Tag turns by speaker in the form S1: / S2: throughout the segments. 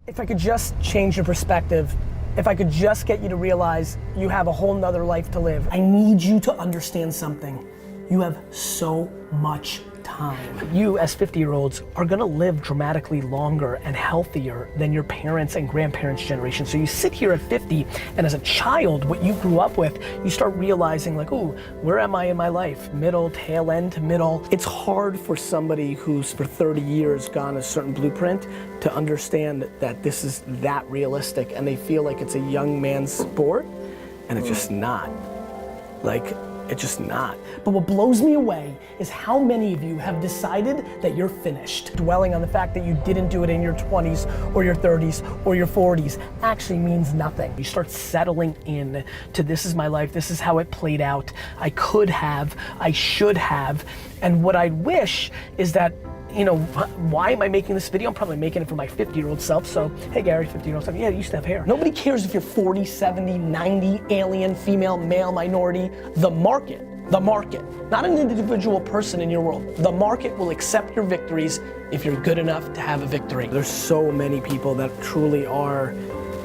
S1: If I could just change your perspective, if I could just get you to realize you have a whole nother life to live. I need you to understand something. You have so much time. You as 50-year-olds are gonna live dramatically longer and healthier than your parents and grandparents' generation. So you sit here at 50, and as a child, what you grew up with, you start realizing like, ooh, where am I in my life? Middle, tail end to middle. It's hard for somebody who's for 30 years gone a certain blueprint to understand that this is that realistic, and they feel like it's a young man's sport, and it's just not. Like, it's just not. But what blows me away is how many of you have decided that you're finished. Dwelling on the fact that you didn't do it in your 20s or your 30s or your 40s actually means nothing. You start settling in to this is my life, this is how it played out, I could have, I should have, and what I wish is that, you know, why am I making this video? I'm probably making it for my 50-year-old self, so, hey Gary, 50-year-old self, yeah, you used to have hair. Nobody cares if you're 40, 70, 90, alien, female, male, minority. The market, not an individual person in your world. The market will accept your victories if you're good enough to have a victory. There's so many people that truly are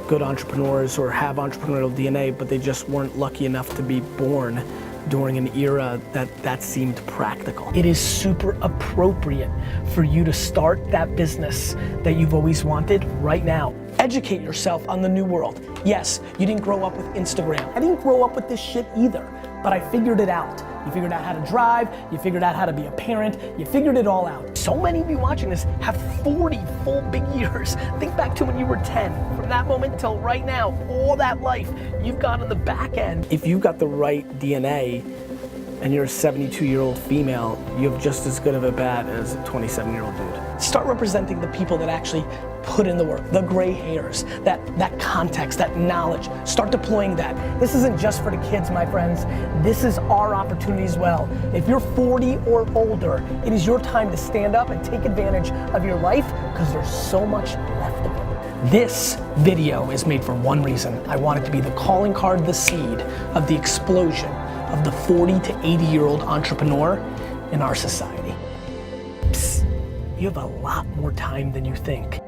S1: good entrepreneurs or have entrepreneurial DNA, but they just weren't lucky enough to be born during an era that seemed practical. It is super appropriate for you to start that business that you've always wanted right now. Educate yourself on the new world. Yes, you didn't grow up with Instagram. I didn't grow up with this shit either, but I figured it out. You figured out how to drive, you figured out how to be a parent, you figured it all out. So many of you watching this have 40 full big years. Think back to when you were 10. From that moment till right now, all that life, you've got on the back end. If you've got the right DNA and you're a 72-year-old female, you have just as good of a bat as a 27-year-old dude. Start representing the people that actually put in the work, the gray hairs, that context, that knowledge. Start deploying that. This isn't just for the kids, my friends. This is our opportunity as well. If you're 40 or older, it is your time to stand up and take advantage of your life because there's so much left of it. This video is made for one reason. I want it to be the calling card, the seed of the explosion of the 40 to 80-year-old entrepreneur in our society. Psst, you have a lot more time than you think.